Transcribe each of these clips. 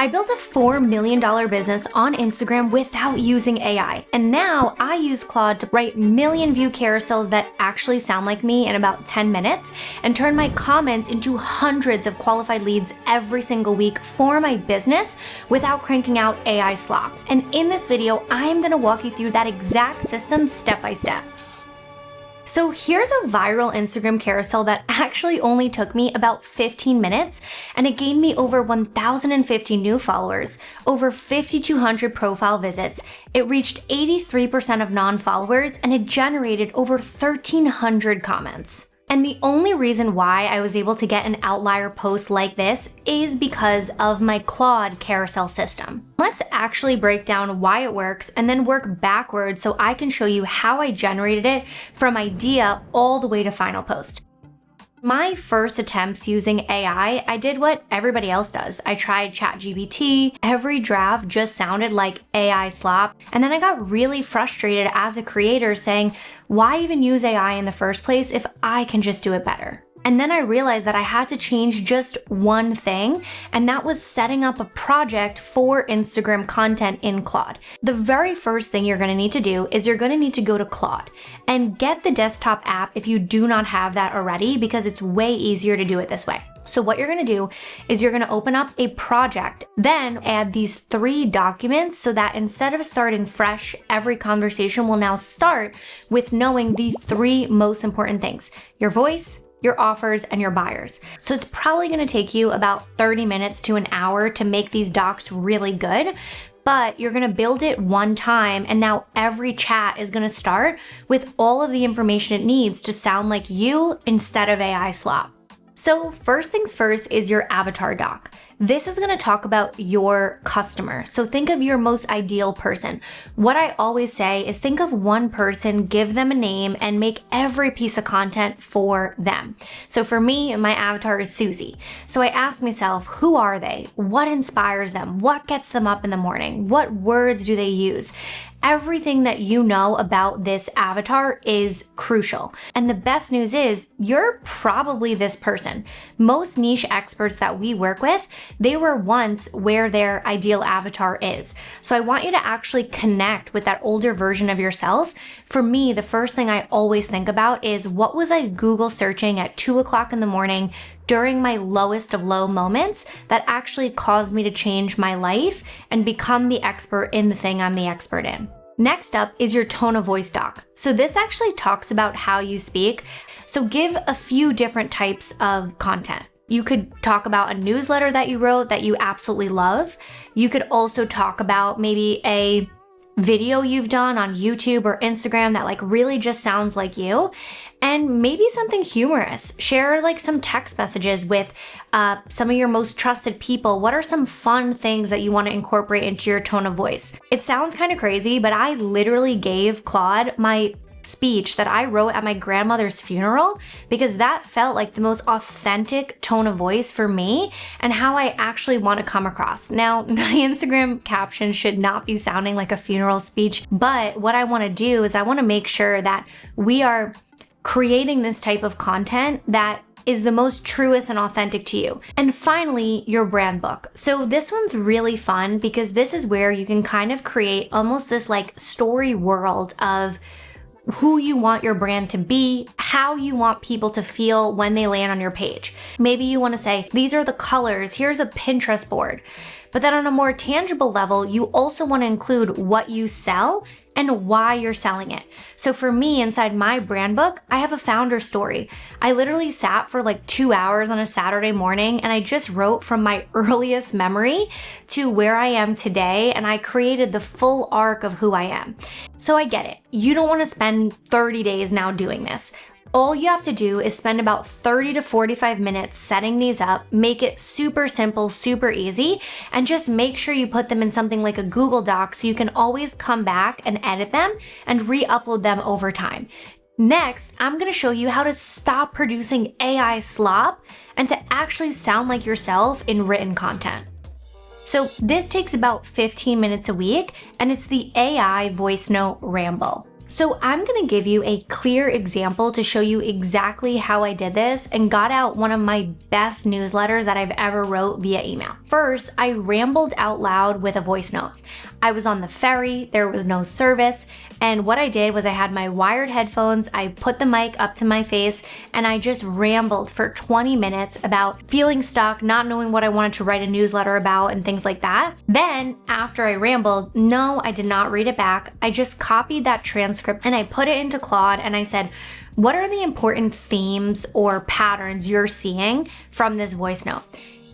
I built a $4 million business on Instagram without using AI, and now I use Claude to write million-view carousels that actually sound like me in about 10 minutes and turn my comments into hundreds of qualified leads every single week for my business without cranking out AI slop. And in this video, I am going to walk you through that exact system step by step. So here's a viral Instagram carousel that actually only took me about 15 minutes, and it gained me over 1,050 new followers, over 5,200 profile visits. It reached 83% of non-followers, and it generated over 1,300 comments. And the only reason why I was able to get an outlier post like this is because of my Claude carousel system. Let's actually break down why it works and then work backwards so I can show you how I generated it from idea all the way to final post. My first attempts using AI, I did what everybody else does. I tried ChatGPT. Every draft just sounded like AI slop. And then I got really frustrated as a creator saying, why even use AI in the first place if I can just do it better? And then I realized that I had to change just one thing, and that was setting up a project for Instagram content in Claude. The very first thing you're gonna need to do is you're gonna need to go to Claude and get the desktop app if you do not have that already, because it's way easier to do it this way. So what you're gonna do is you're gonna open up a project, then add these 3 documents so that instead of starting fresh, every conversation will now start with knowing the 3 most important things: your voice, your offers, and your buyers. So it's probably gonna take you about 30 minutes to an hour to make these docs really good, but you're gonna build it one time, and now every chat is gonna start with all of the information it needs to sound like you instead of AI slop. So first things first is your avatar doc. This is gonna talk about your customer. So think of your most ideal person. What I always say is think of one person, give them a name, and make every piece of content for them. So for me, my avatar is Susie. So I ask myself, who are they? What inspires them? What gets them up in the morning? What words do they use? Everything that you know about this avatar is crucial. And the best news is you're probably this person. Most niche experts that we work with, they were once where their ideal avatar is. So I want you to actually connect with that older version of yourself. For me, the first thing I always think about is what was I Google searching at 2 o'clock in the morning during my lowest of low moments that actually caused me to change my life and become the expert in the thing I'm the expert in. Next up is your tone of voice doc. So this actually talks about how you speak. So give a few different types of content. You could talk about a newsletter that you wrote that you absolutely love. You could also talk about maybe a video you've done on YouTube or Instagram that like really just sounds like you, and maybe something humorous. Share like some text messages with some of your most trusted people. What are some fun things that you want to incorporate into your tone of voice? It sounds kind of crazy, but I literally gave Claude my speech that I wrote at my grandmother's funeral because that felt like the most authentic tone of voice for me and how I actually want to come across. Now, my Instagram caption should not be sounding like a funeral speech, but what I want to do is I want to make sure that we are creating this type of content that is the most truest and authentic to you. And finally, your brand book. So this one's really fun because this is where you can kind of create almost this like story world of who you want your brand to be, how you want people to feel when they land on your page. Maybe you want to say, these are the colors, here's a Pinterest board. But then on a more tangible level, you also want to include what you sell and why you're selling it. So for me, inside my brand book, I have a founder story. I literally sat for like 2 hours on a Saturday morning and I just wrote from my earliest memory to where I am today, and I created the full arc of who I am. So I get it. You don't want to spend 30 days now doing this. All you have to do is spend about 30 to 45 minutes setting these up, make it super simple, super easy, and just make sure you put them in something like a Google Doc so you can always come back and edit them and re-upload them over time. Next, I'm gonna show you how to stop producing AI slop and to actually sound like yourself in written content. So this takes about 15 minutes a week, and it's the AI voice note ramble. So I'm gonna give you a clear example to show you exactly how I did this and got out one of my best newsletters that I've ever wrote via email. First, I rambled out loud with a voice note. I was on the ferry, there was no service, and what I did was I had my wired headphones, I put the mic up to my face, and I just rambled for 20 minutes about feeling stuck, not knowing what I wanted to write a newsletter about, and things like that. Then, after I rambled, no, I did not read it back. I just copied that transcript and I put it into Claude and I said, what are the important themes or patterns you're seeing from this voice note?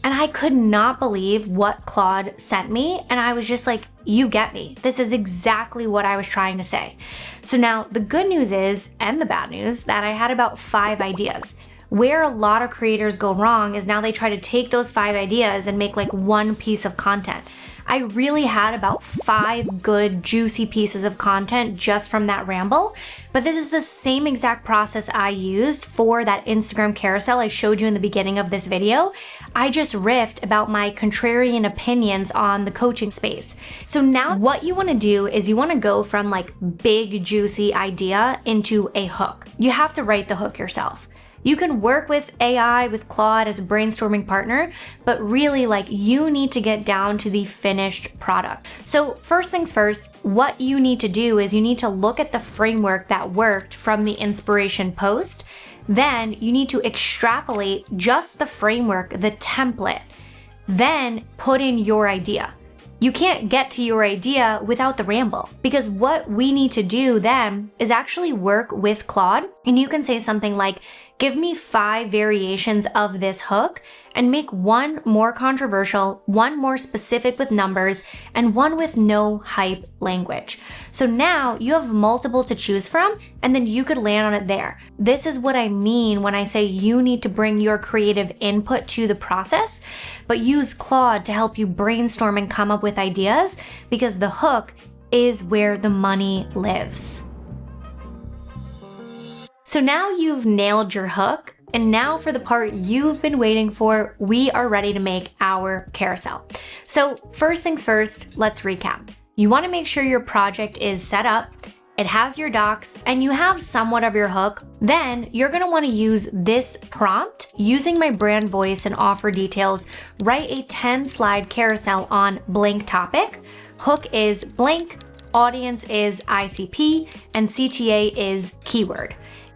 And I could not believe what Claude sent me. And I was just like, you get me. This is exactly what I was trying to say. So now the good news is, and the bad news, that I had about 5 ideas. Where a lot of creators go wrong is now they try to take those 5 ideas and make like one piece of content. I really had about 5 good, juicy pieces of content just from that ramble. But this is the same exact process I used for that Instagram carousel I showed you in the beginning of this video. I just riffed about my contrarian opinions on the coaching space. So now what you want to do is you want to go from like big, juicy idea into a hook. You have to write the hook yourself. You can work with AI, with Claude as a brainstorming partner, but really like you need to get down to the finished product. So first things first, what you need to do is you need to look at the framework that worked from the inspiration post. Then you need to extrapolate just the framework, the template, then put in your idea. You can't get to your idea without the ramble, because what we need to do then is actually work with Claude, and you can say something like, give me 5 variations of this hook and make one more controversial, one more specific with numbers, and one with no hype language. So now you have multiple to choose from, and then you could land on it there. This is what I mean when I say you need to bring your creative input to the process, but use Claude to help you brainstorm and come up with ideas, because the hook is where the money lives. So now you've nailed your hook, and now for the part you've been waiting for, we are ready to make our carousel. So first things first, let's recap. You want to make sure your project is set up, it has your docs, and you have somewhat of your hook. Then you're going to want to use this prompt. Using my brand voice and offer details, write a 10-slide carousel on blank topic. Hook is blank, audience is ICP, and CTA is keyword.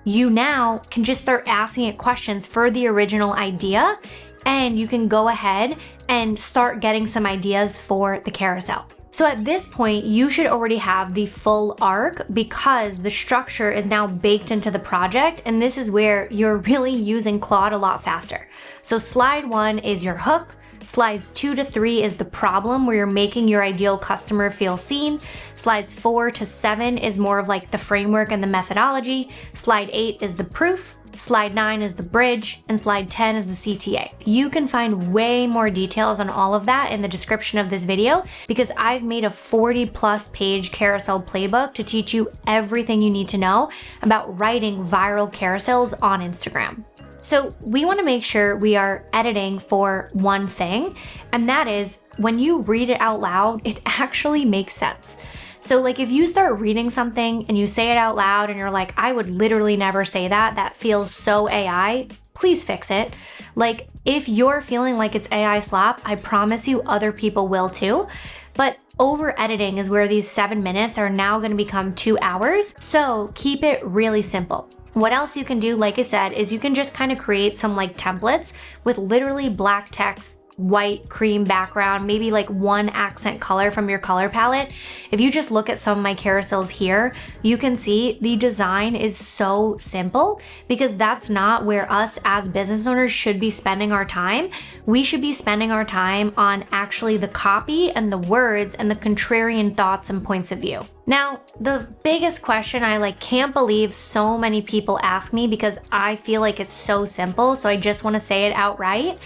You now can just start asking it questions for the original idea, and you can go ahead and start getting some ideas for the carousel. So at this point, you should already have the full arc because the structure is now baked into the project, and this is where you're really using Claude a lot faster. So slide 1 is your hook. Slides 2 to 3 is the problem, where you're making your ideal customer feel seen. Slides 4 to 7 is more of like the framework and the methodology. Slide 8 is the proof. Slide 9 is the bridge, and slide 10 is the CTA. You can find way more details on all of that in the description of this video, because I've made a 40+ page carousel playbook to teach you everything you need to know about writing viral carousels on Instagram. So we want to make sure we are editing for one thing, and that is when you read it out loud, it actually makes sense. So like if you start reading something and you say it out loud and you're like, I would literally never say that, that feels so AI, please fix it. Like if you're feeling like it's AI slop, I promise you other people will too. But over editing is where these 7 minutes are now going to become 2 hours. So keep it really simple. What else you can do, like I said, is you can just kind of create some like templates with literally black text, white cream background, maybe like one accent color from your color palette. If you just look at some of my carousels here, you can see the design is so simple, because that's not where us as business owners should be spending our time. We should be spending our time on actually the copy and the words and the contrarian thoughts and points of view. Now, the biggest question I can't believe so many people ask me, because I feel like it's so simple, so I just want to say it outright.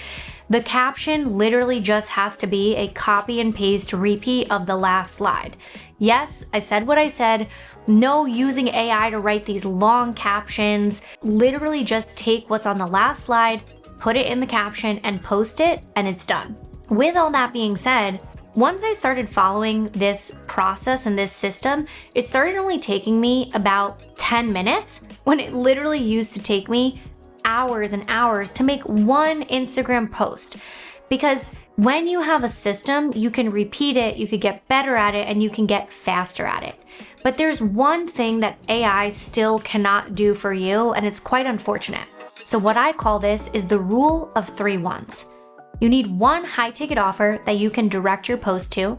The caption literally just has to be a copy and paste repeat of the last slide. Yes, I said what I said. No using AI to write these long captions. Literally just take what's on the last slide, put it in the caption and post it, and it's done. With all that being said, Once I started following this process and this system, it started only taking me about 10 minutes when it literally used to take me hours and hours to make one Instagram post. Because when you have a system, you can repeat it, you could get better at it, and you can get faster at it. But there's one thing that AI still cannot do for you, and it's quite unfortunate. So what I call this is the rule of 3 ones. You need one high ticket offer that you can direct your post to.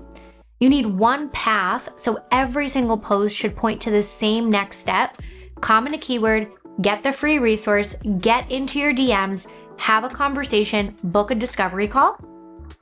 You need one path, so every single post should point to the same next step. Comment a keyword, get the free resource, get into your DMs, have a conversation, book a discovery call.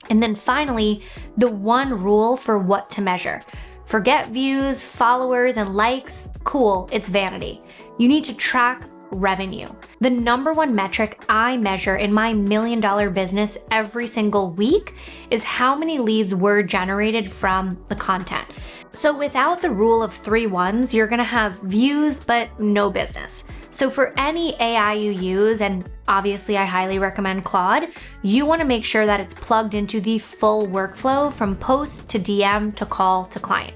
And then finally, the one rule for what to measure. Forget views, followers, and likes. Cool, it's vanity. You need to track revenue. The number one metric I measure in my $1 million business every single week is how many leads were generated from the content. So without the rule of 3 ones, you're gonna have views, but no business. So for any AI you use, and obviously I highly recommend Claude, you wanna make sure that it's plugged into the full workflow from post to DM to call to client.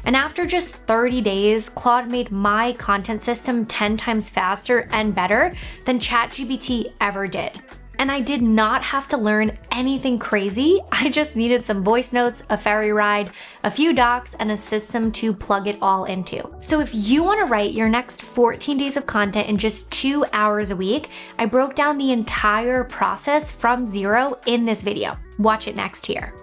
And after just 30 days, Claude made my content system 10 times faster and better than ChatGPT ever did. And I did not have to learn anything crazy. I just needed some voice notes, a ferry ride, a few docs, and a system to plug it all into. So if you want to write your next 14 days of content in just 2 hours a week, I broke down the entire process from zero in this video. Watch it next here.